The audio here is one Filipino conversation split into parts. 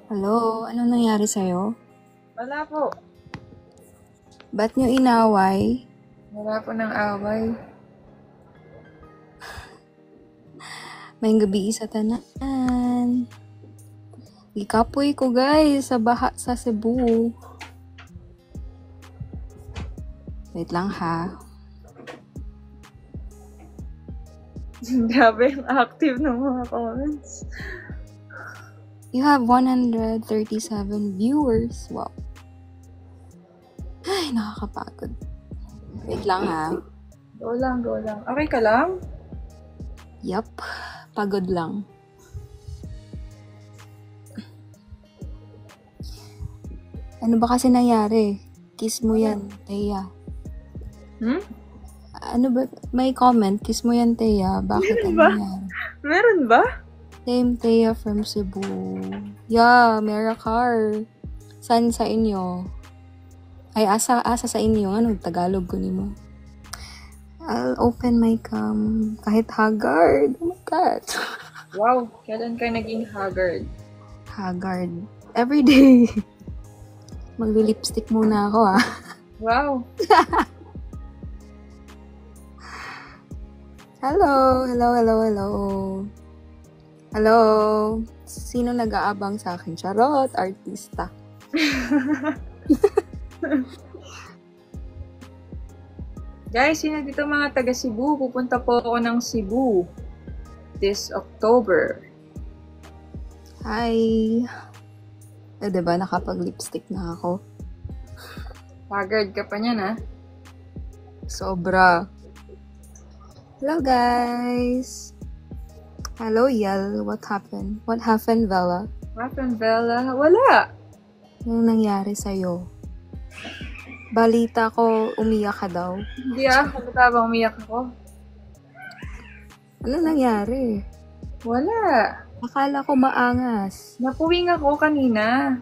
Hello, anong nangyari sa'yo? Wala po. Ba't niyo inaway? Wala po ng away. May gabi sa tanan. Ikapoy ko guys sa baha sa Cebu. Wait lang ha. Grabe yung active ng mga comments. You have 137 viewers. Wow. Ay, nakakapagod. Wait lang ha. Go lang, go lang. Okay ka lang? Yup. Pagod lang. Ano ba kasi nangyari? Kiss mo yan, Teya. Ano ba? May comment. Kiss mo yan, Teya. Bakit ano ba? nangyari? Meron ba? Same Teya from Cebu. Yeah, Meracar. Saan sa inyo? Ay, asa sa inyo. Ano, Tagalog ko nimo. I'll open my cam. Kahit haggard. Oh my God. Wow, kailan ka naging haggard? Haggard. Every day. Magli-lipstick muna ako ah. Wow. Hello. Hello. Sino nag-aabang sa akin? Charot, artista. Guys, sino dito mga taga Cebu? Pupunta po ako ng Cebu this October. Hi. Diba, nakapag-lipstick na ako. Haggard ka pa niyan, ha? Sobra. Hello, guys. Hello, Yel. What happened? What happened, Bella? What happened, Bella? Wala. Anong nangyari sa'yo? Balita ko, umiyak ka daw. Hindi Ano ba bang umiyak ako? Ano nangyari? Wala. Akala ko maangas. Napuwing ako kanina.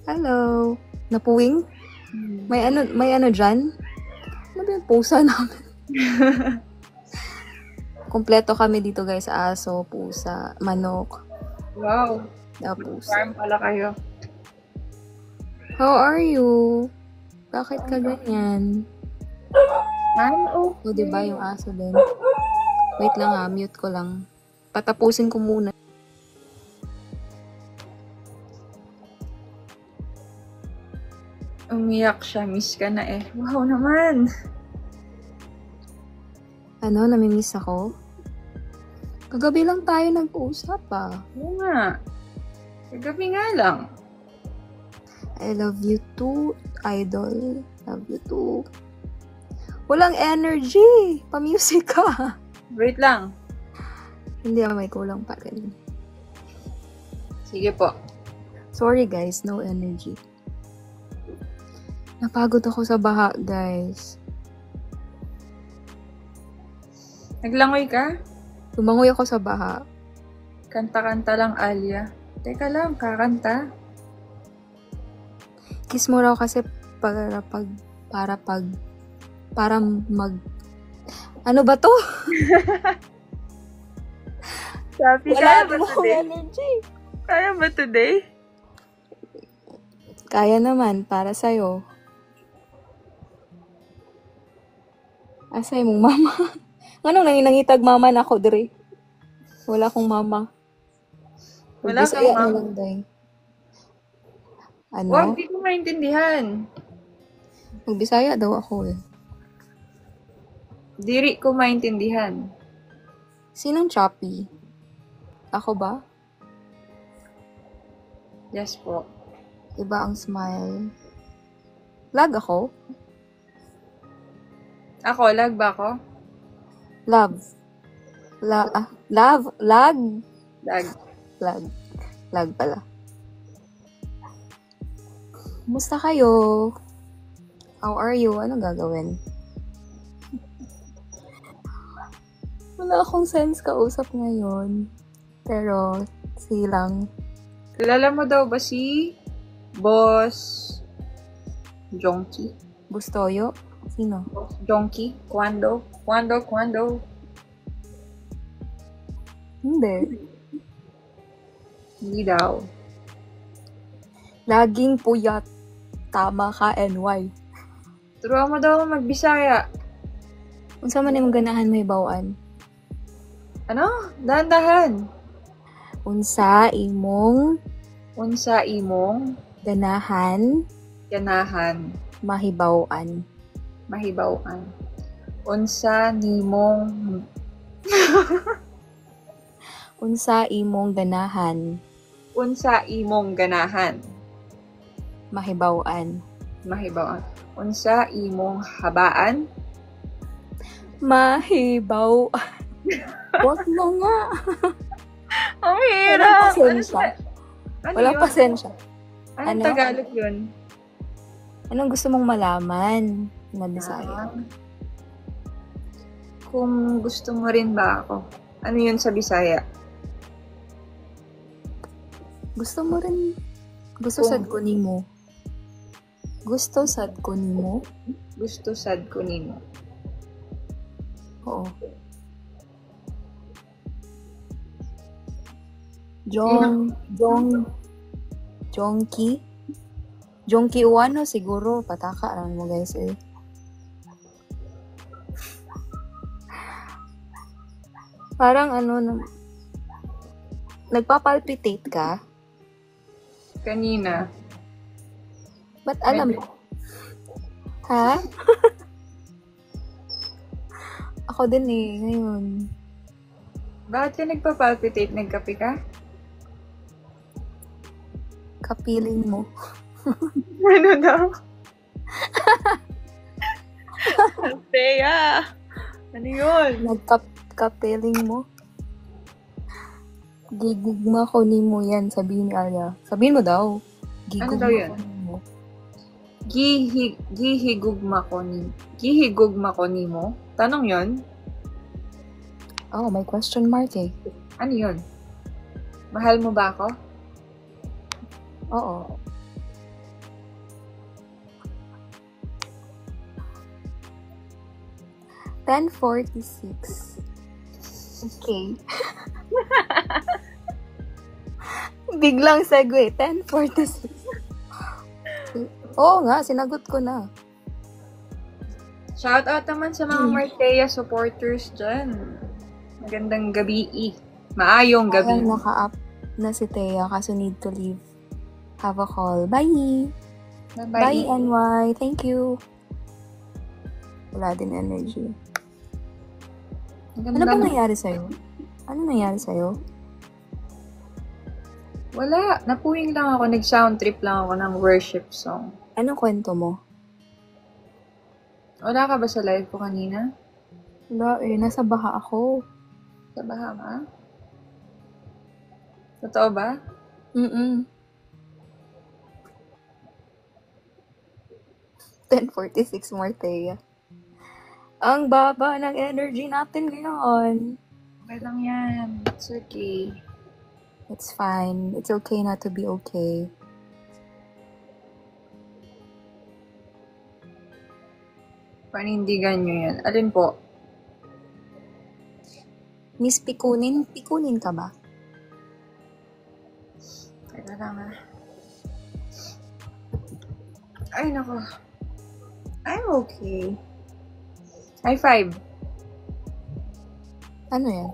Hello. Napuwing? May ano dyan? Ano ba yung pusa namin? Kompleto kami dito guys. Aso, pusa, manok. Wow. Pusa. Farm pala kayo. How are you? Bakit ka ganyan? Oh. O, diba yung aso din? Wait lang ha, mute ko lang. Patapusin ko muna. Umiyak siya. Miss ka na eh. Wow naman. Ano, namimiss ako? Kagabi lang tayo nag-uusap ah. Oo nga. Kagabi nga lang. I love you too, idol. Love you too. Walang energy! Pa-music ka! Wait lang. Hindi may kulang pa rin. Sige po. Sorry guys, no energy. Napagod ako sa baha, guys. Naglangoy ka? Lumangoy ako sa baha. Kanta-kanta lang, Alia. Teka lang, kakanta. Kiss mo raw kasi para mag... Ano ba to? Sabi Wala ba din akong today? energy. Kaya ba today? Kaya naman, para sa'yo. Asay mong mama. Anong nangitag mama na ako, dire? Wala akong mama. Wala kang Bisaya mama? na lang, day. Ano? Wag, di ko maintindihan. Magbisaya daw ako eh. Diri ko maintindihan. Sinong choppy? Ako ba? Yes po. Iba ang smile. Lag ako? Ako, lag ba ako? Love. Love? Lag? Lag. Lag pala. Kumusta kayo? How are you? Anong gagawin? Wala akong sense kausap ngayon. Pero, sige lang. Kilala mo daw ba si Boss Jonky? Bustoyo? Sino? Boss Jonky? Kwando? Hindi. Hindi daw. Laging puyat. Tama ka, NY. Turuan mo daw ako magbisaya. Unsa man imong ganahan may bawaan? Ano? Dahan-dahan. Unsa imong Unsa imong ganahan ganahan mahibaw-an? mahibaw-an? Unsa nimong Unsa imong ganahan unsa imong ganahan mahibaw-an? mahibaw-an? Unsa imong habaan? Mahibaw-an. Wag na nga. Ang Walang pasensya. Walang yun? pasensya. Anong Ano? Tagalog yun? Anong gusto mong malaman na Bisaya? Kung gusto mo rin ba ako? Ano yun sa Bisaya? Gusto mo rin? Gusto Kung- sad ko nimo. Gusto sad ko nimo? Gusto sad ko nimo. Oo. Jongki? Jongki Uwano siguro. Pataka lang mo guys eh. Parang nagpapalpitate ka? Kanina. Ba't alam mo? Ha? Ako din eh, ngayon. Bakit ka nagpa-palpitate? Nagkape ka? Kapiling mo. Ano daw? Thea! Ano yun? Nagkapiling mo. Gigugma ko ni mo yan, sabihin ni Alia. Sabihin mo daw. Ano daw yun? ko nimo. Gihigugma ko nimo? Tanong yun? Oh, may question mark eh. Ano yun? Mahal mo ba ako? Oo. $10.46. Okay. Biglang segue. 10.46. Oo nga, sinagot ko na. Shoutout naman sa mga Martea supporters dyan. Magandang gabi. Maayong gabi. Ayang naka-up na si Thea kasi need to leave. Have a call. Bye! Bye, NY. Thank you. Wala din energy. Ano ba nangyari sa'yo? Ano nangyari sa'yo? Wala. Napuwing lang ako. Nag-sound trip lang ako ng worship song. Anong kwento mo? Wala ka ba sa live ko kanina? Wala eh, nasa baha ako. Sa Bahama? Totoo ba? Mm-mm. 10:46 more, Thea. Ang baba ng energy natin ngayon. Okay lang yan. It's okay. It's fine. It's okay not to be okay. Panindigan nyo yan. Alin po? Miss Pikunin? Pikunin ka ba? Teka lang ah. Ay, nako. I'm okay. High five. Ano yan?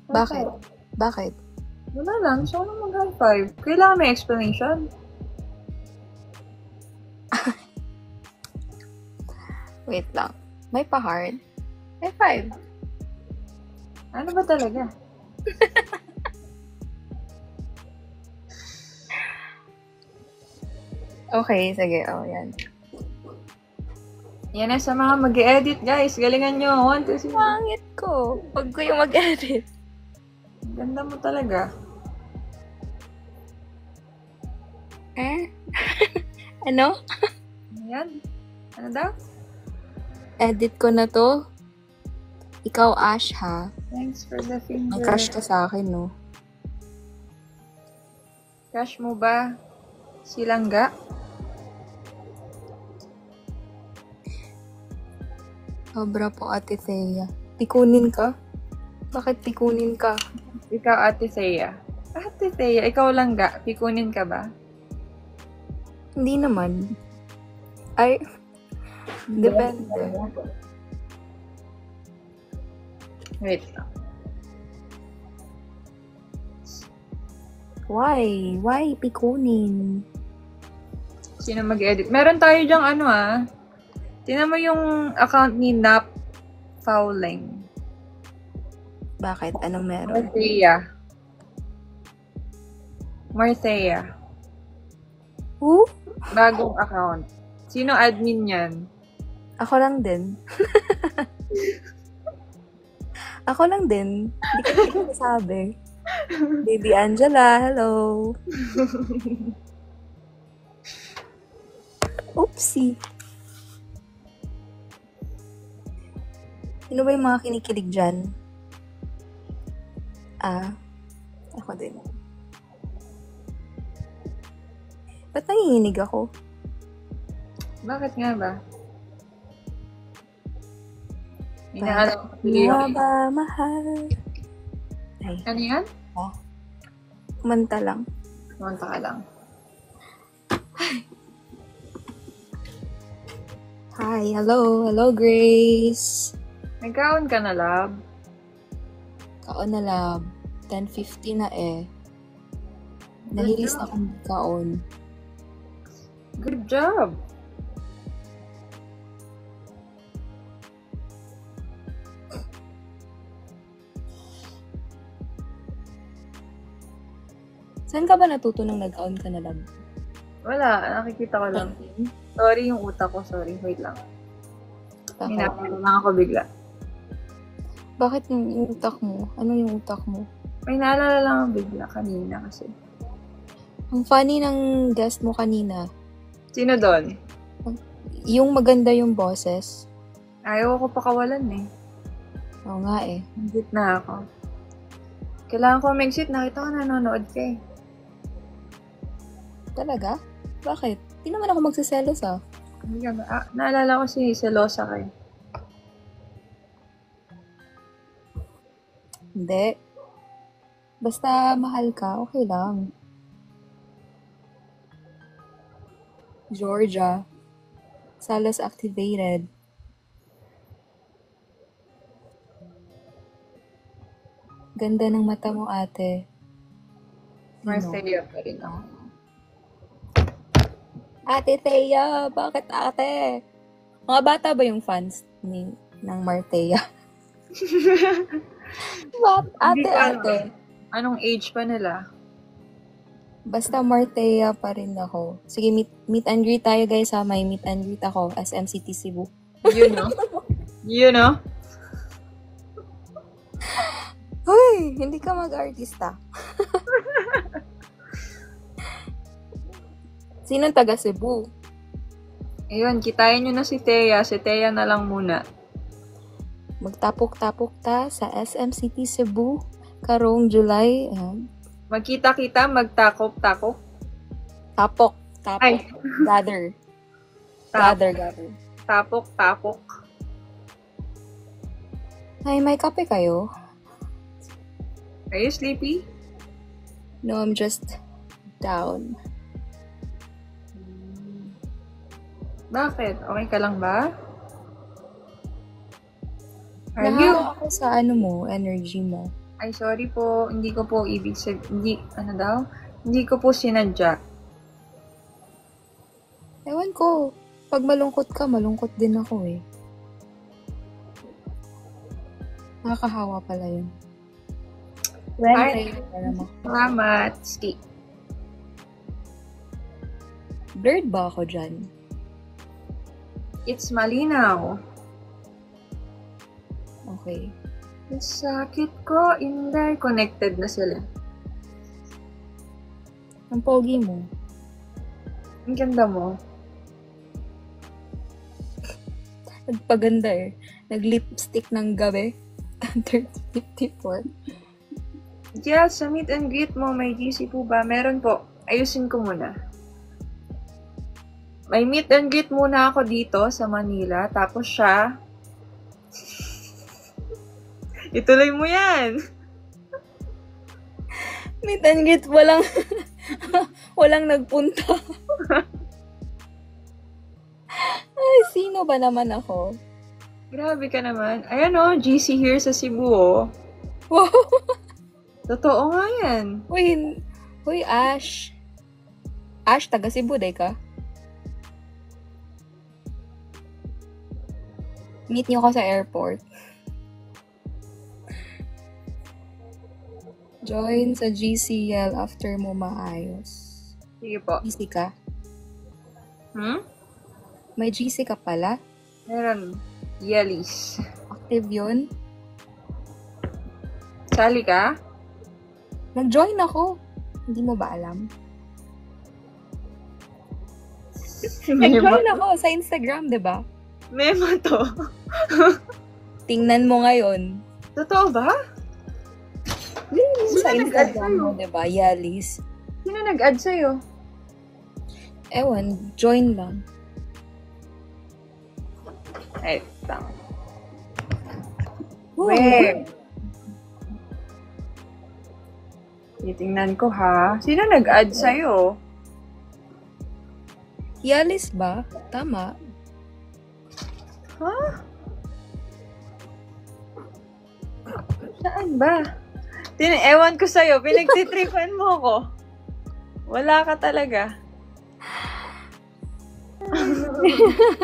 Bakit? Bakit? Wala lang. Gusto ko lang mag-high five. Kailangan may explanation. Wait lang. May pa-hard? High five. Ano ba talaga? Okay, sige. Oh, yan. Yan na sa mga mag-edit, guys. Galingan nyo. 1, 2, 3. Pangit ko. Pag ko yung mag-edit. Ganda mo talaga. Eh? Ano? Ayan. Ano daw? Edit ko na to. Ikaw, Ash, ha? Thanks for the finger. May crush ka sa akin, no? Crush mo ba? Silangga? Sobra po, Ate Thea. Pikunin ka? Bakit pikunin ka? Ikaw, Ate Thea. Ate Thea, ikaw lang ga. Pikunin ka ba? Hindi naman. Ay, depende. Wait lang. Why? Why pikunin? Sino mag-edit? Meron tayo dyang Tingnan mo yung account ni Nap Fowling. Bakit? Anong meron? Marthea. Who? Bagong account. Sino admin yan? Ako lang din. Ako lang din. Hindi ko sabi. Baby Angela, hello. Oopsie. Sino ba yung mga kinikilig dyan? Ako din. Ba't nanginginig ako? Bakit nga ba? Bakit nga ba, mahal? Ay, Ano yan? kumanta lang. Kumanta ka lang. Hi, hello. Hello, Grace. Nagkaon ka na, love? Kaon na lab. 10:50 na eh. Nahilis na akong kaon. Good job. Saan ka ba natuto nang nag-kaon ka na lab? Wala, nakikita ko lang. Sorry yung utak ko, sorry. Wait lang. Hinapin lang ako bigla. Bakit yung utak mo? Ano yung utak mo? May naalala lang ako bigla kanina kasi. Ang funny ng guest mo kanina. Sino doon? Yung maganda yung boses. Ayaw ko pakawalan eh. Oo nga eh. Nandit na ako. Kailangan ko mag-sit. Nakita ko nanonood ka eh. Talaga? Bakit? Di naman ako magsiselos ah. Hindi ka ba? Naalala ko si Selosa kayo. Hindi. Basta mahal ka, okay lang. Georgia. Salas activated. Ganda ng mata mo, ate. Marcella pa rin ako. Ate Thea, bakit ate? Mga bata ba yung fans ng Marthea? Hindi ko alam. Ate. Anong age pa nila? Basta Marthea pa rin ako. Sige, meet and greet tayo guys ha. May meet and greet ako as MCT Cebu. You know? You know? Hoy, hindi ka mag-artista. Sinong taga Cebu? Ayun, kitain nyo na si Thea. Si Thea na lang muna. Magtapok-tapok ta sa SMCT Cebu karong July. Magkita-kita, magtakop-takop. Tapok. Ay. Gather. Tap- Gather. Tapok-tapok. Ay, may kape kayo? Are you sleepy? No, I'm just down. Bakit? Okay ka lang ba? Are you? Nahawa ako sa energy mo. Ay, sorry po. Hindi ko po ibig sabihin. Hindi ko po sinadya. Ewan ko. Pag malungkot ka, malungkot din ako eh. Nakakahawa pala yun. Ay, salamat. Ski. Blurred ba ako dyan? It's malinaw. Okay. Yung sakit ko, hindi. Connected na sila. Ang pogi mo. Ang ganda mo. Nagpaganda eh. Nag-lipstick ng gabi. 3054. Yeah, sa meet and greet mo, may GC po ba? Meron po. Ayusin ko muna. May meet and greet muna ako dito sa Manila. Tapos siya... Ituloy mo yan! Meet and greet, walang nagpunta. Ay, sino ba naman ako? Grabe ka naman. Ayan o, GC here sa Cebu o. Wow. Totoo nga yan. Uy, Ash. Ash, taga Cebu, day ka? Meet niyo ko sa airport. Join sa GCL after mo maayos. Sige po. GC ka? May GC ka pala? Meron. Yelis. Active yun? Sali ka? Nag-join ako. Hindi mo ba alam? Nag-join ako sa Instagram, di ba? Memo to. Tingnan mo ngayon. Totoo ba? Sa Sino nag-add Instagram sa'yo? mo, di ba? Yalis. Sino nag-add sa'yo? Ewan, join lang. Ay, tama. Wow. Wait. Titingnan ko ha. Sino nag-add sa'yo? Yalis ba? Tama. Ha? Saan ba? Ewan ko sa'yo. Pinagtitripan mo ko. Wala ka talaga.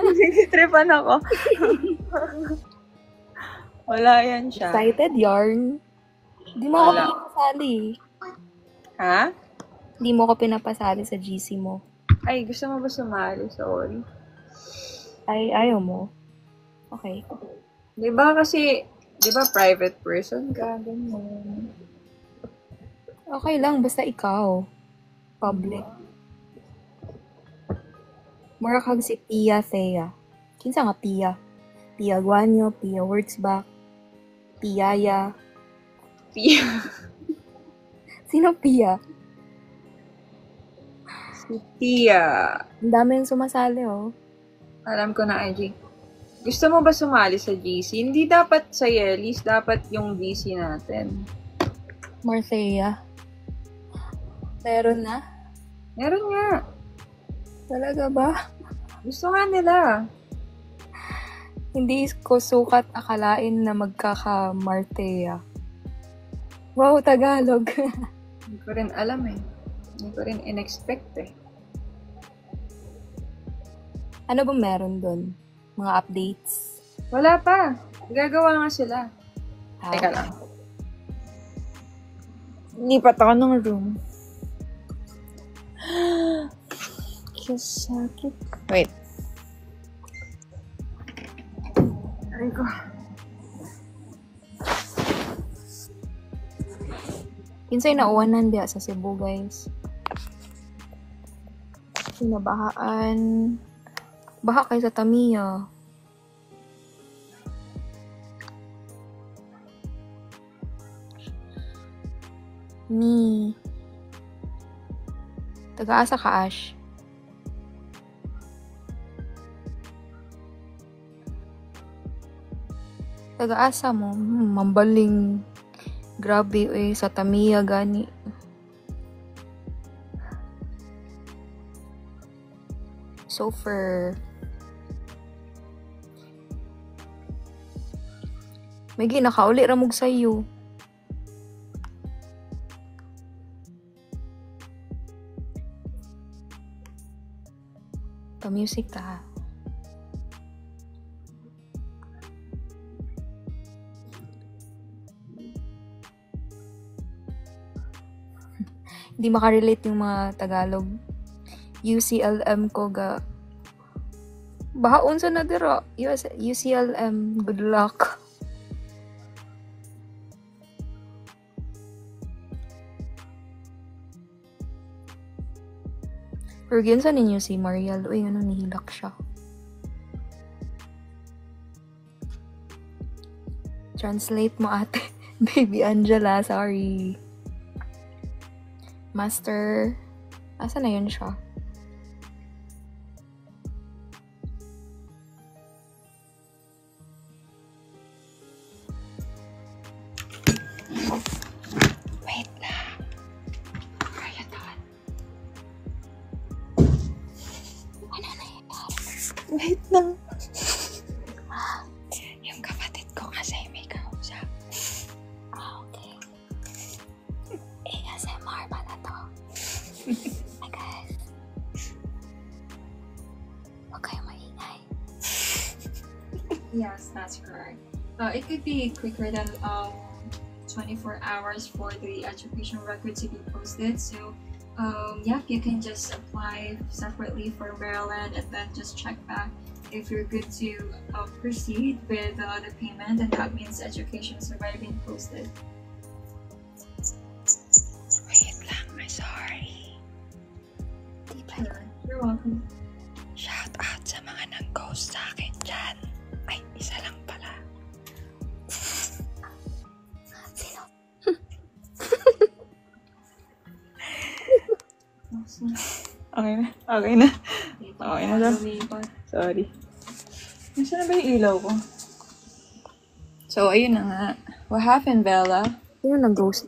Pinagtitripan ako. Wala yan siya. Excited yarn. Hindi mo ako Wala. pinapasali. Ha? Hindi mo ako pinapasali sa GC mo. Ay, gusto mo ba sumali? Sorry. Ay, ayaw mo. Okay. Di ba kasi, di ba private person ka? Ganyan. Okay lang, basta ikaw. Public. Mura kag si Pia Thea. Kinsa nga Pia? Pia Guanyo, Pia Wurtzbach, Piaya. Pia. Sino Pia? Si Tia. Ang dami yung sumasali, oh. Alam ko na, IG. Gusto mo ba sumali sa GC? Hindi dapat sa Yelis, dapat yung GC natin. Marthea. Meron na? Meron nga. Talaga ba? Gusto nga nila. Hindi ko sukat akalain na magkaka-Marthea. Wow, Tagalog. Hindi ko rin alam eh. Hindi ko rin in-expect eh. Ano ba meron doon? Mga updates? Wala pa. Gagawa nga sila. Ah, Teka lang. Lipat ako ng room. Sakit. Wait. Ay ko. Kinsay nauwanan diya sa Cebu, guys. Sinabahaan. Baha kay sa Tamiya. Ni. Taga-asa ka, Ash? Taga-asa mo? Mambaling. Grabe, sa Tamiya gani. So for may ginakauli ramog sa'yo. Pa-music ta. Hindi makarelate yung mga Tagalog. UCLM ko ga. Bahaon sa nadira. UCLM. Good luck. Pero ginsa ninyo si Mariel. Uy, ano, nihilak siya. Translate mo, ate. Baby Angela, sorry. Master. Asa na yun siya? Wait lang. Wait lang. Yung kapatid ko kasi may kausap. Okay. ASMR ba na to? Hi guys. Huwag kayong maingay. Yes, that's correct. It could be quicker than 24 hours for the education record to be posted. So, yeah, you can just apply separately for Maryland and then just check back if you're good to proceed with the payment, and that means education is already being posted. Wait lang, I'm sorry. Sure, you're welcome. Shout out sa mga nang-ghost sa akin dyan. Ay, isa lang pala. Sino? Okay na. Okay na. Okay na lang. Sorry. Nasaan na ba yung ilaw ko? So, ayun na nga. What happened, Bella? Sino nag-ghost?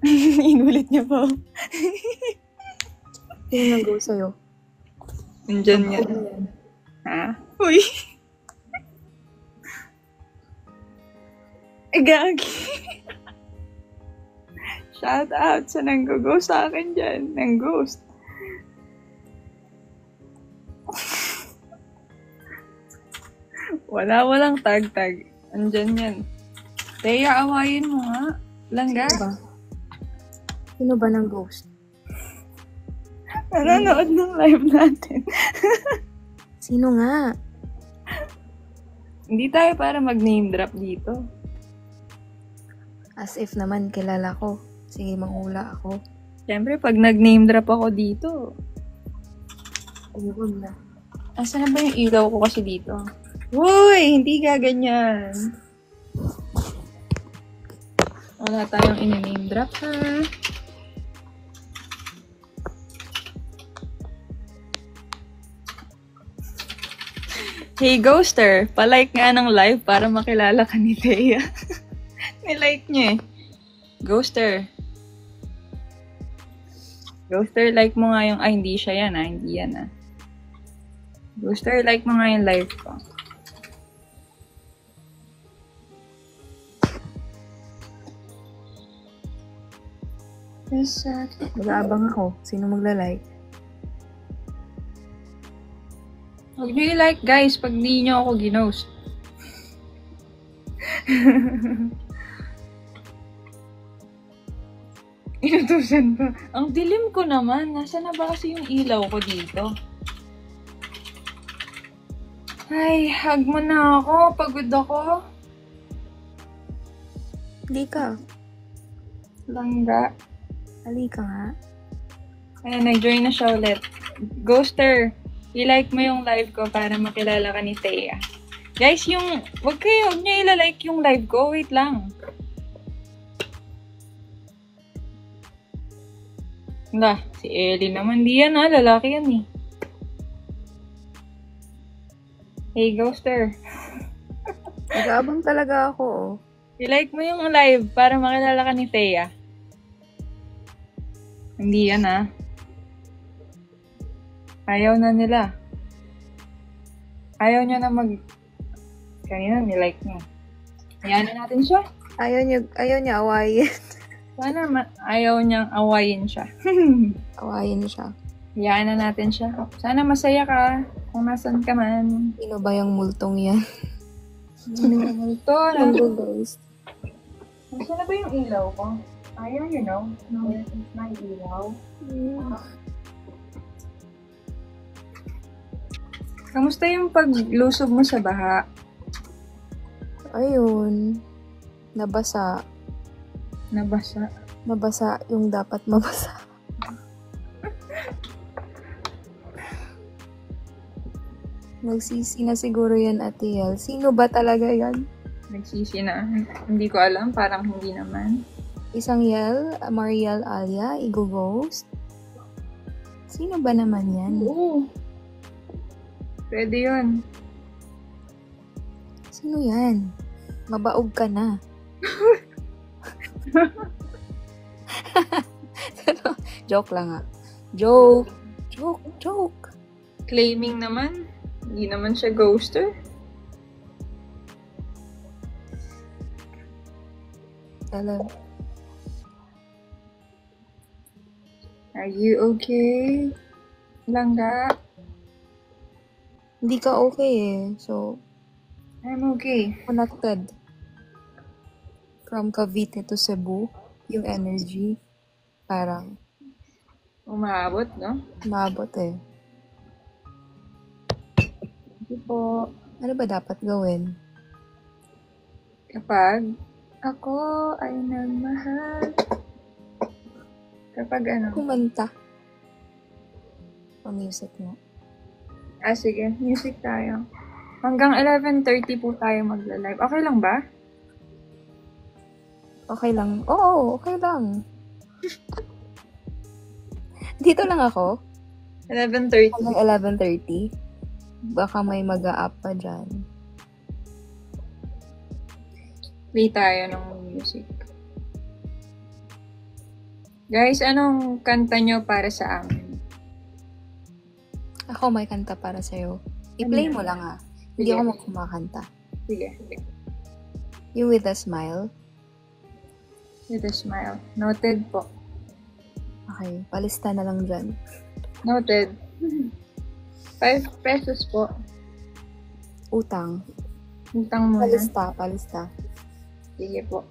Inulit niya po. Sino nag-ghost sa'yo? Nandyan nga. Ha? Uy! Gagi. Shout out sa nang-ghost sa akin dyan. Nang-ghost. Walang tag-tag. Andyan yan. Teya, awayin mo nga. Langga. Sino ba ng ghost? Nanonood ng live natin. Sino nga? Hindi tayo para mag-name drop dito. As if naman kilala ko. Sige, manghula ako. Siyempre, pag nag-name drop ako dito, Ayun na. asa na ba yung ilaw ko kasi dito? Uy! Hindi gaganyan. Wala tayong in-name drop, ha? Hey, Ghoster! Palike nga ng live para makilala ka ni Thea. Nilike niya eh. Ghoster. Ghoster, like mo nga yung... Ay, hindi siya yan ah. Hindi yan ah. Ghoster, like mo nga yung live ko. Mag-aabang ako. Sino magla-like? Huwag nyo i-like guys pag di nyo ako ginost. Inutusan pa. Ang dilim ko naman. Nasaan na ba kasi yung ilaw ko dito? Ay, hug mo na ako. Pagod ako. Hindi ka. Langga. Halika nga. Ayan, nag-join na siya ulit. Ghoster, i-like mo yung live ko para makilala ka ni Thea. Guys, huwag nyo i-like yung live ko. Wait lang. Wala, si Ellie naman. Di yan ha, lalaki yan eh. Hey, Ghoster. Mag-aabang talaga ako. Oh. I-like mo yung live para makilala ka ni Thea. Hindi yan ha. Ayaw na nila. Ayaw niya na kanina nilike niya. Hayaan na natin siya. Ayaw niya awayin. Sana ayaw niyang awayin siya. Awayin siya. Hayaan na natin siya. Sana masaya ka kung nasan ka man. Sino ba yung multong yan? Ito na. Ano guys? Saan na ba yung ilaw ko? Ayaw, you know. No, it's my ilaw. Kamusta yung paglusob mo sa baha? Ayun. Nabasa. Nabasa. Nabasa yung dapat mabasa. Nagsisi na siguro yan, Ate Yel. Sino ba talaga yan? Nagsisi na. Hindi ko alam. Parang hindi naman. Isang Yel, Mariel Alia, Igo-Ghost. Sino ba naman yan? Oo. Pwede yun. Sino yan? Mabaog ka na. Joke lang ah. Joke. Claiming naman. Hindi naman siya ghoster. Alam. Are you okay? Langga? Hindi ka okay eh. So, I'm okay. connected. From Cavite to Cebu, yung energy, parang Umabot, no? maabot eh. Hindi po. Ano ba dapat gawin? Kapag ako ay nagmahal. Kapag ano? Kumanta. O music mo. Sige. Music tayo. Hanggang 11:30 po tayo magla-live. Okay lang ba? Okay lang. Oo, okay lang. Dito lang ako. 11:30. Hanggang 11:30. Baka may mag-a-up pa dyan. Play tayo ng music. Guys, anong kanta nyo para sa amin? Ako may kanta para sa'yo. I-play mo lang ah. Hindi Sige. ako magkumakanta. Sige. You with a smile. With a smile. Noted po. Okay, palista na lang dyan. Noted. 5 pesos po. Utang. Utang muna. Palista. Sige po.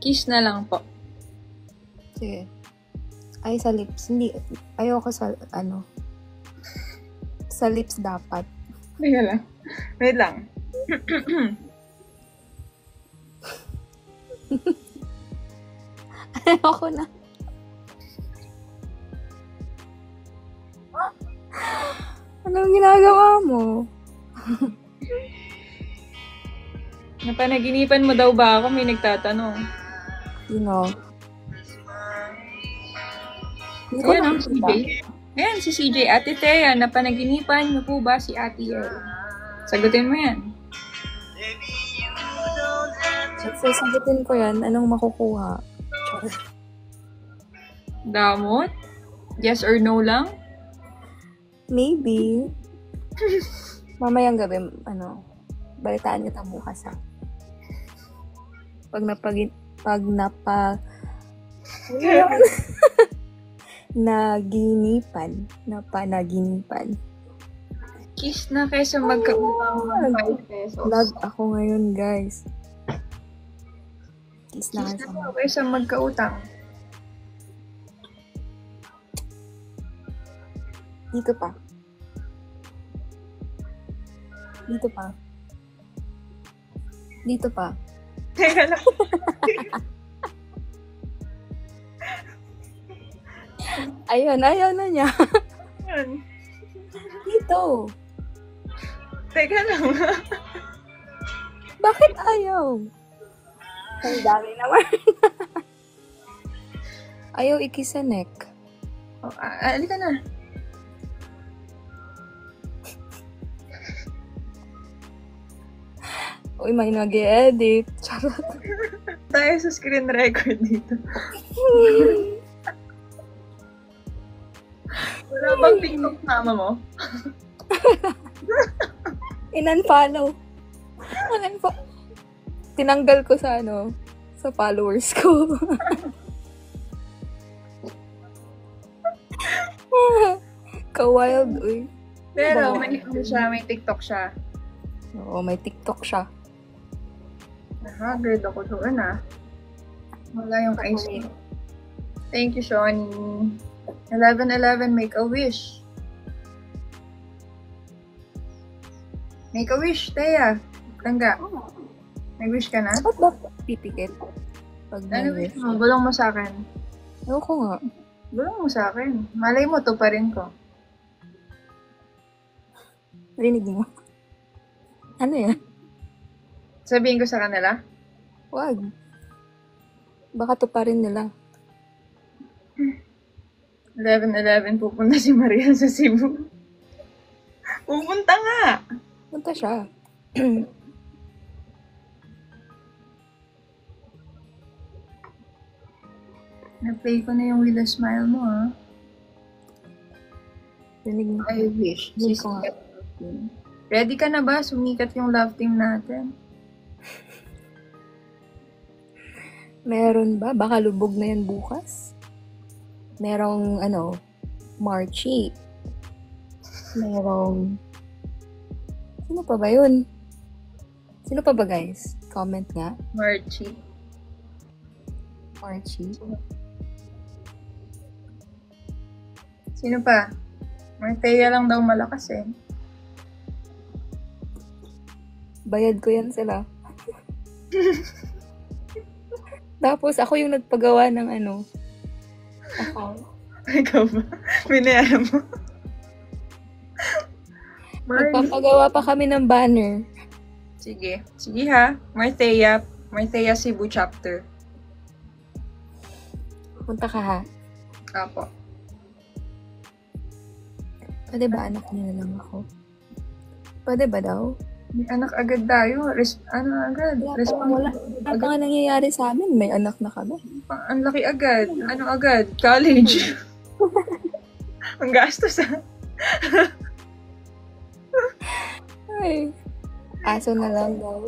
Kiss na lang po. Sige. Ay, sa lips. Hindi. Ayoko sa, sa lips dapat. Sige lang. Wait lang. Ayoko na. Anong ginagawa mo? Napanaginipan mo daw ba ako? May nagtatanong. You know. Hindi ko Ayan ang nakikita. CJ. Ayan, si CJ. Ate Thea, napanaginipan niyo po ba si Ate Yel? Sagutin mo yan. Sasagutin ko yan. Anong makukuha? Damot? Yes or no lang? Maybe. Mamayang gabi, balitaan kita bukas ha. Napanaginipan. Kiss na kaysa magkautang ng 5 pesos. Vlog ako ngayon, guys. Kiss na Kiss kasi. na kaysa magkautang. Dito pa. Dito pa. Teka lang. Ayun, ayaw na niya. Yan. Dito. Teka lang. Bakit ayaw? Ang dami naman. Ayaw ikis sa neck. Oh, alika na. Uy, may nag-edit. Charot. Tayo sa screen record dito. Wala bang TikTok nama mo? In-unfollow. Tinanggal ko sa sa followers ko. Ka-wild, uy. Pero may may TikTok siya. Oo, may TikTok siya. Haggard ako doon Wala yung ice cream. Thank you, Shawnee. 11:11, make a wish. Make a wish, Thea. Langga. May wish ka na? Ba't ba pipikit? Pag Ano may wish mo? Bulong mo sa akin. Ewan ko nga. Bulong mo sa akin. Malay mo, to pa rin ko. Rinig mo. Ano yan? Sabihin ko sa kanila? Wag. Baka to pa rin nila. 11:11, pupunta si Maria sa Cebu. Pupunta nga! Punta siya. Na-play ko na yung With a Smile mo, Rinig mo. I wish. Hindi ko nga. Sisikat love team. Ready ka na ba? Sumikat yung love team natin. Meron ba? Baka lubog na yan bukas. Merong, Marchie. Merong, sino pa ba yun? Sino pa ba, guys? Comment nga. Marchie. Marchie. Sino pa? Martea lang daw malakas eh. Bayad ko yan sila. Tapos, ako yung nagpagawa ng account. Ikaw ba? Binayaran mo? Nagpapagawa pa kami ng banner. Sige. Sige ha. Martea Cebu chapter. Punta ka ha. Apo. Pwede ba anak niya na lang ako? Pwede ba daw? May anak agad tayo. Agad? Wala pa nga nangyayari sa amin. May anak na kami. Ang laki agad. Ano agad? College. Ang gastos ha. Ay. Aso na lang daw.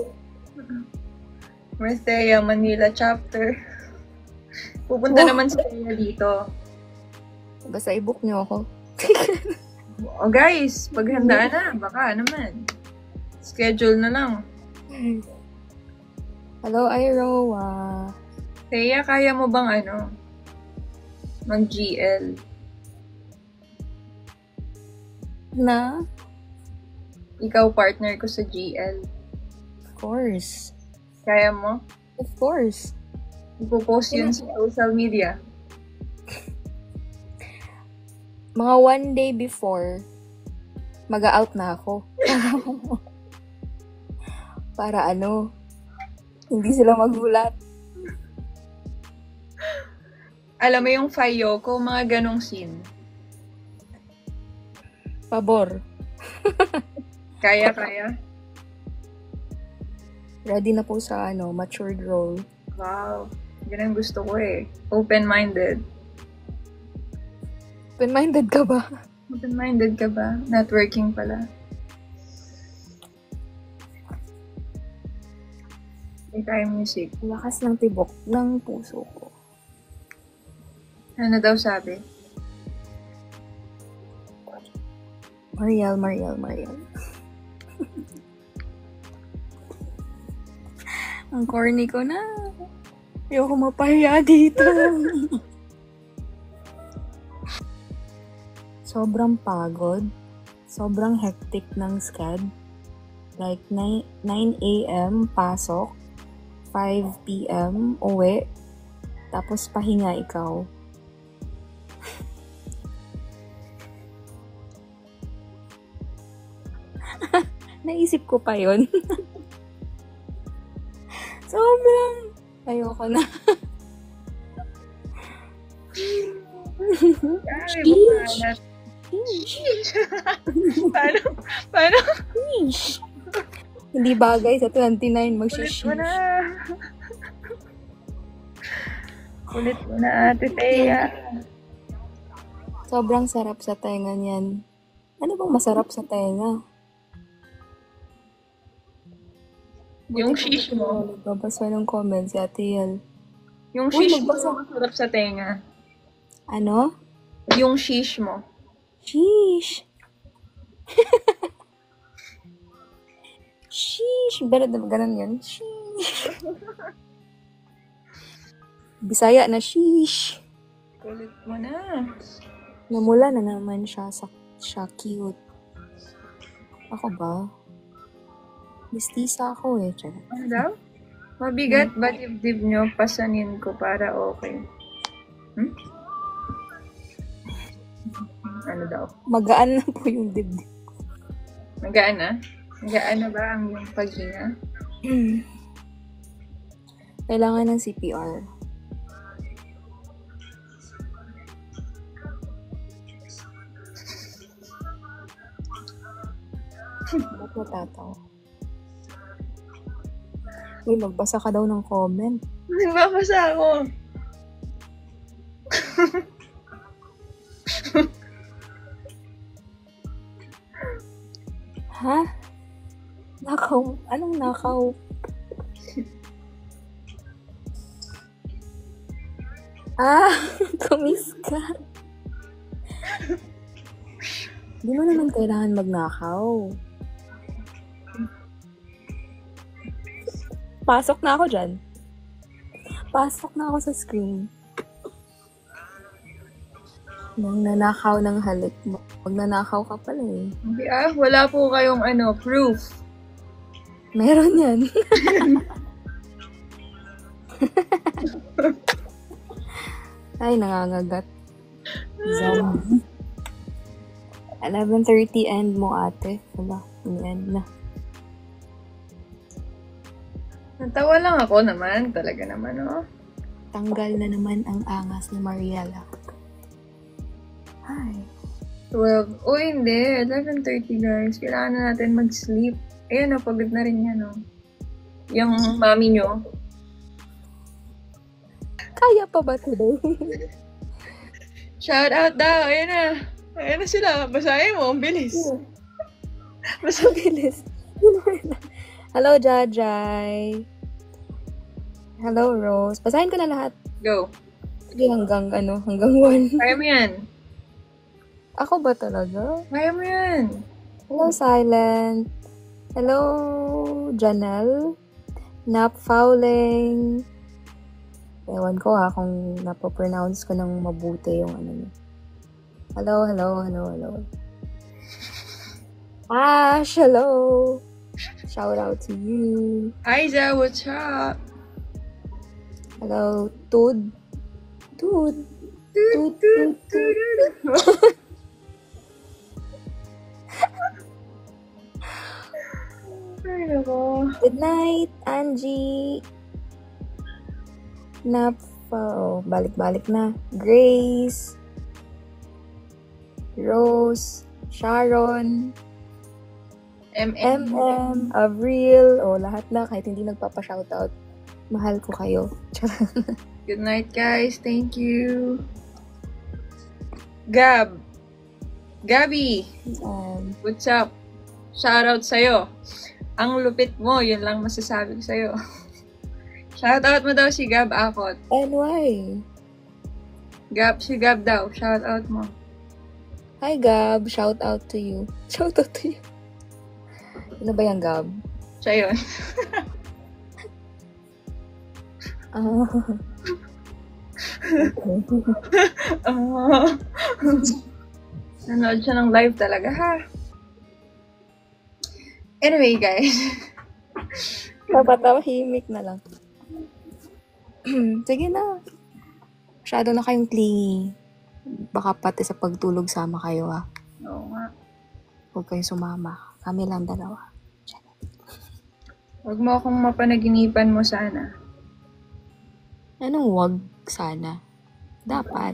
Martea Manila chapter. Pupunta naman sa kanya dito. Basta i-book niyo ako. O guys, paghandaan na. Baka naman. Schedule na lang. Hello, Iroa. Thea, kaya mo bang mag-GL? Na? Ikaw partner ko sa GL. Of course. Kaya mo? Of course. Ipopost yun sa social media. Mga 1 day before, mag-out na ako. Para hindi sila magulat. Alam mo yung Fayoko, mga ganong scene. Pabor. Kaya. Ready na po sa matured role. Wow. Yan ang gusto ko eh. Open-minded. Open-minded ka ba? Open-minded ka ba? Networking pala. May tayo music. Lakas ng tibok ng puso ko. Ano daw sabi? Mariel. Ang corny ko na. Ayoko mapahiya dito. Sobrang pagod. Sobrang hectic ng sched. Like 9 a.m. pasok. 5 p.m. uwi. Tapos pahinga ikaw. Naisip ko pa yun. Sobrang ayoko na. Sheesh. Paano? Sheesh. Hindi bagay sa 29 Ulit magsishish. mo na. Ulit mo na, Ate Thea. Sobrang sarap sa tenga niyan. Ano bang masarap sa tenga? Yung shish mo. Babasa ng comments, Ate Yel. Yung Uy, shish mo, magbasa. masarap sa tenga. Ano? Yung shish mo. Sheesh. Sheesh. Ganun yun. Sheesh. Bisaya na sheesh. Ulit mo na. Namula na naman siya cute. Ako ba? Mistisa ako eh. Charot. Ano daw? Mabigat ba dibdib nyo? Pasanin ko para okay. Ano daw? Magaan na po yung dibdib. Magaan na? Magaan na ba ang yung paghinga? Kailangan ng CPR. Ba't matataw? Uy, magbasa ka daw ng comment. Nagbabasa ako. Ha? Nakaw? Anong nakaw? Kumis ka. Di mo naman kailangan magnakaw. Pasok na ako dyan. Pasok na ako sa screen. Nang nanakaw ng halik mo. Magnanakaw ka pala eh. Hindi wala po kayong proof. Meron yan. Ay, nangangagat. Zombie. 11:30 end mo ate. Wala, end na. Natawa lang ako naman. Talaga naman, oh. Tanggal na naman ang angas ni Mariela. Ay. 12. Oh, hindi. 11:30, guys. Kailangan na natin mag-sleep. Ayan, pagod na rin yan, oh. Yung mami nyo. Kaya pa ba today? Shout out daw. Ayan na. Ayan na sila. Basahin mo. Ang bilis. Ang bilis. Hello, Jajay. Hello, Rose. Basahin ko na lahat. Go. Sige, hanggang 1. Kaya mo yan. Ako ba talaga? Kaya mo yan. Hello, Silent. Hello, Janelle. Nap Fowling. Ewan ko kung napopronounce ko ng mabuti yung niya. Hello. Ash, hello. Shout out to you. Aiza, what's up? Hello, Tud. Ay, nako. Good night, Angie. Balik-balik na. Grace. Rose. Sharon. MM. Avril. Lahat na. Kahit hindi nagpapa-shoutout. Mahal ko kayo. Good night, guys. Thank you. Gabi. What's up? Shoutout sa'yo. Ang lupit mo. Yun lang masasabi ko sa'yo. Shoutout mo daw si Gab Akot. And why? Si Gab daw. Shoutout mo. Hi, Gab. Shout out to you. Shout out to you. Ano ba yung Gab? Siya yun. Nanood siya ng live talaga, ha? Anyway, guys. Napatahimik na lang. Sige na. Masyado na kayong clingy. Baka pati sa pagtulog sama kayo, ha? Oo nga. Huwag kayong sumama. Kami lang dalawa. Huwag mo akong mapanaginipan mo sana. Anong wag sana? Dapat.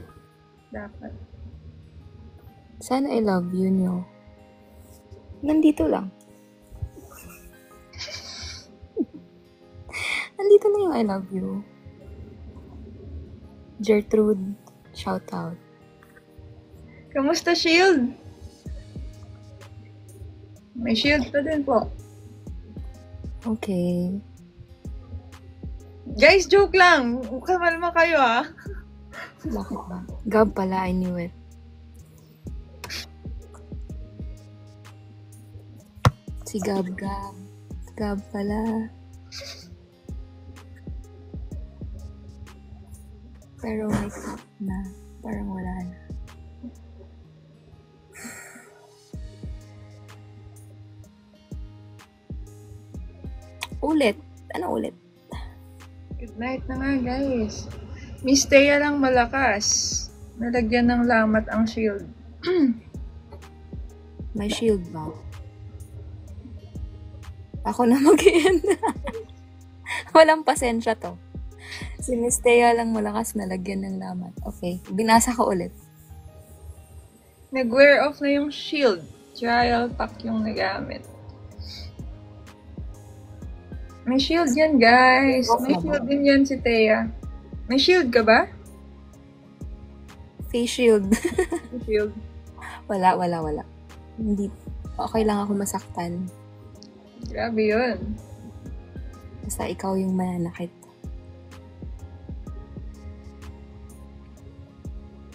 Sana I love you nyo. Nandito lang. Nandito na yung I love you. Gertrude, shout out. Kamusta, Shield? May shield pa din po. Okay. Guys, joke lang. Kamalma kayo, ha? Bakit ba? Gab pala, I knew it. Si Gab. Gab pala. Pero may cup na. Parang wala na. Ulit. Ano ulit? Good night na nga, guys. Miss Thea lang malakas. Nalagyan ng lamat ang shield. May shield ba? Ako na mag-end. Walang pasensya to. Si Miss Thea lang malakas nalagyan ng lamat. Okay. Binasa ko ulit. Nag-wear off na yung shield. Trial pack yung nagamit. May shield yan, guys. May shield din yan si Thea. May shield ka ba? Face shield. Shield. Wala. Hindi. Okay lang ako masaktan. Grabe yun. Basta ikaw yung mananakit.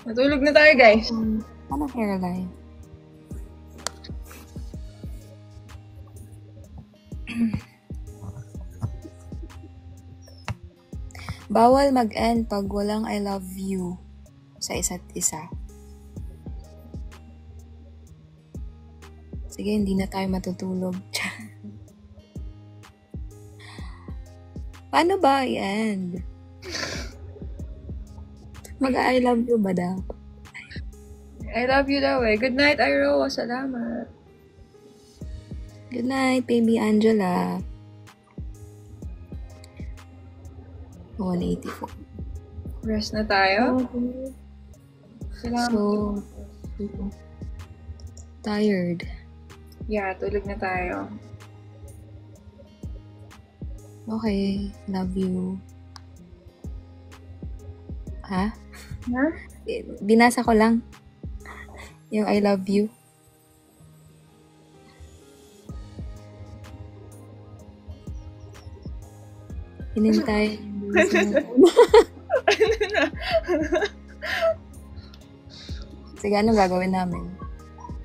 Matulog na tayo, guys. Ano, Caroline? Bawal mag-end pag walang I love you sa isa't isa. Sige, hindi na tayo matutulog. Paano ba i-end? Mag-I love you ba daw? I love you daw eh. Good night, Iro. Salamat. Good night, baby Angela. 184. Rest na tayo. Salamat. So, tired. Yeah, tulog na tayo. Okay, love you. Ha? Ha? Binasa ko lang. Yung I love you. Hinintay. Ano na? Sige, anong gagawin namin?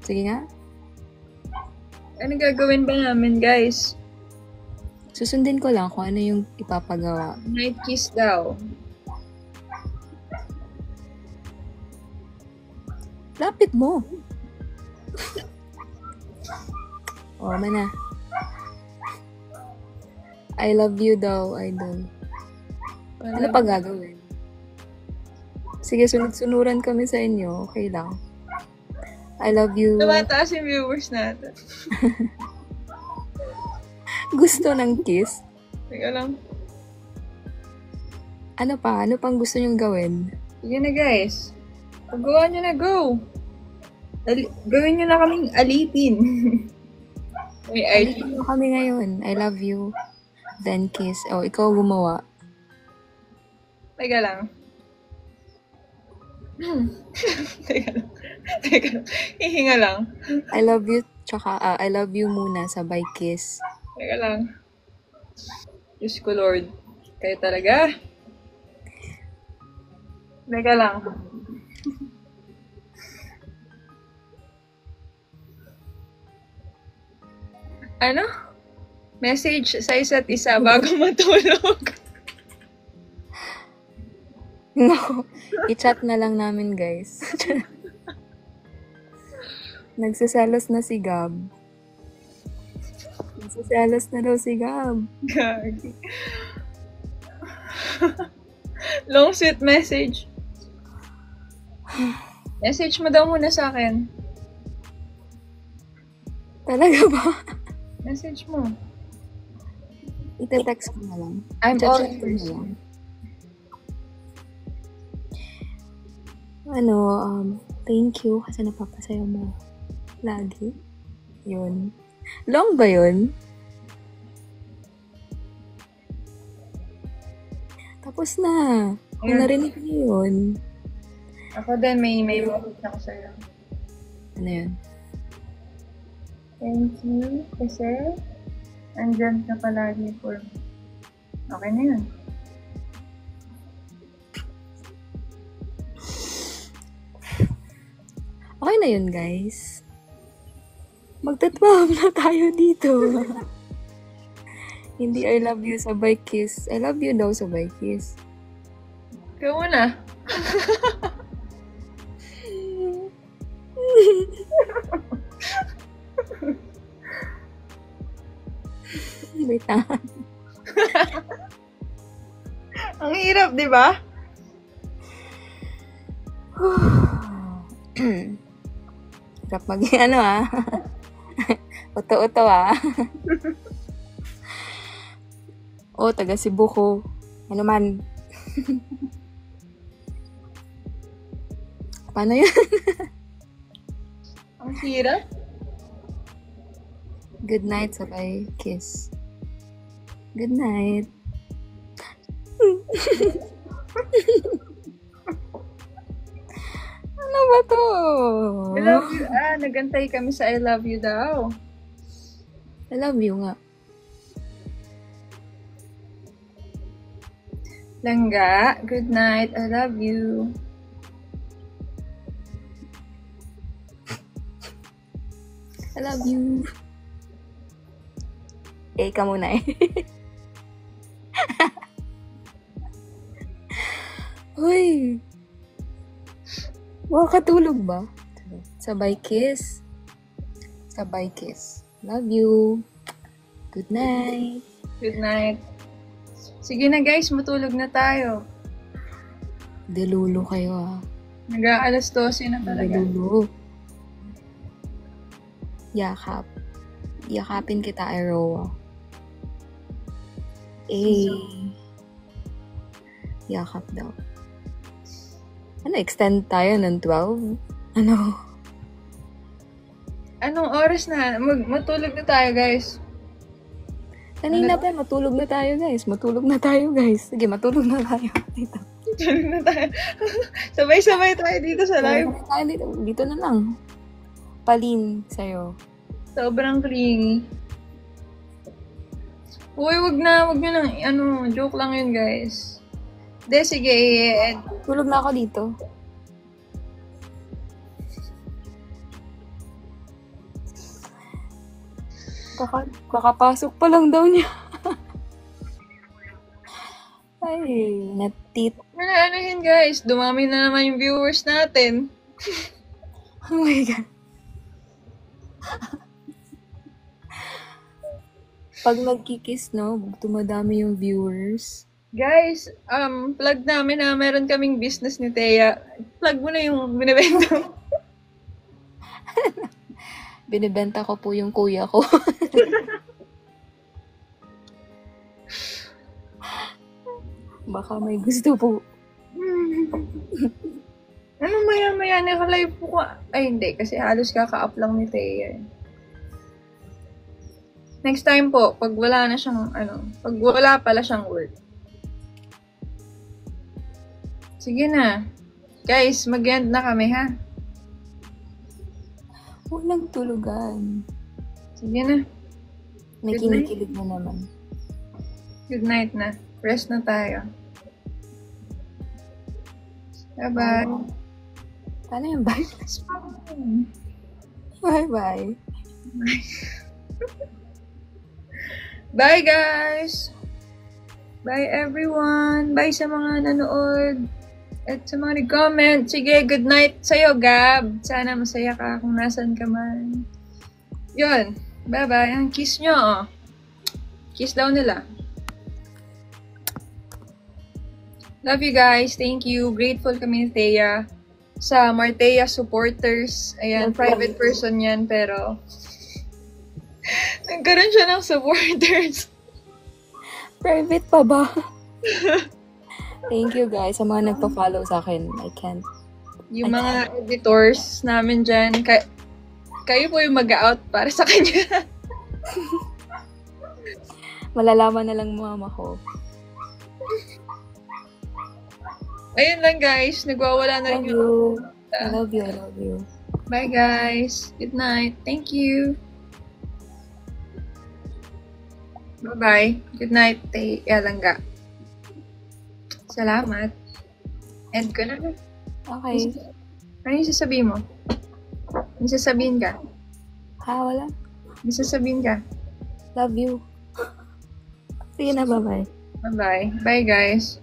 Sige nga. Ano gagawin ba namin, guys? Susundin ko lang kung ano yung ipapagawa. Night kiss daw. Lapit mo. O, na. I love you daw, idol. Ano pa gagawin? Sige, sunod-sunuran kami sa inyo. Okay lang. I love you. Tumataas yung viewers natin. Gusto ng kiss? Teka lang. Ano pa? Ano pang gusto nyong gawin? Sige na, guys. Pagawa nyo na, go! Gawin nyo na kaming alitin. May ID. Ano kami ngayon? I love you. Then kiss. Oh, ikaw gumawa. Teka lang. Teka lang. Teka lang. Hihinga lang. I love you, tsaka I love you muna, sabay kiss. Teka lang. Diyos ko, Lord. Kayo talaga? Teka lang. Ano? Message sa isa't isa bago matulog. No, i-chat na lang namin, guys. Nagsiselos na si Gab. Nagsiselos na daw si Gab. Gagi. Long sweet message. Message mo daw muna sa akin. Talaga ba? Message mo. Ite-text ko na lang. I'm all Chat-chat ko na ears. lang. Ano, thank you kasi napapasayo mo lagi. Yun. Long ba yun? Tapos na. Kung Ayun. narinig niyo yun. Ako din, may message ako sa'yo. Ano yun? Thank you kasi andyan ka palagi for me. Okay na yun. Okay na yun, guys. Magta-12 na tayo dito. Hindi I love you sabay kiss. I love you daw sabay kiss. Ikaw muna. Wait lang. Ang hirap, di ba? Hirap ano Uto-uto Oh, taga Cebu ko. Ano man. Paano yun? Ang hirap. Good night, sabay kiss. Good night. Ano ba to? I love you. Nagantay kami sa I love you daw. I love you nga. Langga, good night. I love you. I love you. Ka muna eh. Uy. Makakatulog ba? Sabay kiss. Sabay kiss. Love you. Good night. Good night. Sige na guys, matulog na tayo. Delulu kayo ah. Nag-aalas 12 na talaga. Delulu. Yakap. Yakapin kita, Aroa. Yakap daw. Ano, extend tayo ng 12? Ano? Anong oras na? Matulog na tayo guys. Kanina pa, matulog na tayo guys. Matulog na tayo guys. Sige, matulog na tayo dito. Matulog na tayo. Sabay-sabay tayo dito sa live. Tayo dito na lang. Palin sa'yo. Sobrang clingy. Uy, wag nyo lang, joke lang yun guys. De, sige, Tulog na ako dito. Kakapasok pa lang daw niya. Ay, natit. Anuhin guys, dumami na naman yung viewers natin. Oh my God. Pag nagkikiss, no, tumadami yung viewers. Guys, plug namin na meron kaming business ni Thea. Plug mo na yung binibenta mo. Binibenta ko po yung kuya ko. Baka may gusto po. Ano maya-maya naka-live po ko? Ay, hindi. Kasi halos kaka-up lang ni Thea. Next time po, pag wala na siyang, pag wala pala siyang work. Sige na. Guys, mag-end na kami, ha? Walang tulugan. Sige na. May Good night. kinikilig na naman. Good night na. Rest na tayo. Bye-bye. Paano yung bye? Bye-bye. Bye, guys! Bye, everyone! Bye sa mga nanood! At sa mga nag-comment. Sige, good night sa'yo, Gab. Sana masaya ka kung nasan ka man. Yun. Bye-bye. Ang kiss nyo, oh. Kiss daw nila. Love you guys. Thank you. Grateful kami ni Thea. Sa Martea supporters. Ayan, private person yan, pero nagkaroon siya ng supporters. Private pa ba? Thank you guys sa mga nagpa-follow sa akin. I can't. Yung mga editors namin dyan, kayo po yung mag-out para sa kanya. Malalaman na lang mama ko. Ayun lang guys, nagwawala na rin Love yung... you. I love you. I love you. Bye guys. Good night. Thank you. Bye-bye. Good night, Thea Langga. Salamat. End ko na. Okay. Ano yung sasabihin mo? May sasabihin ka? Wala. May sasabihin ka? Love you. See you na. Bye-bye. Bye-bye. Bye guys.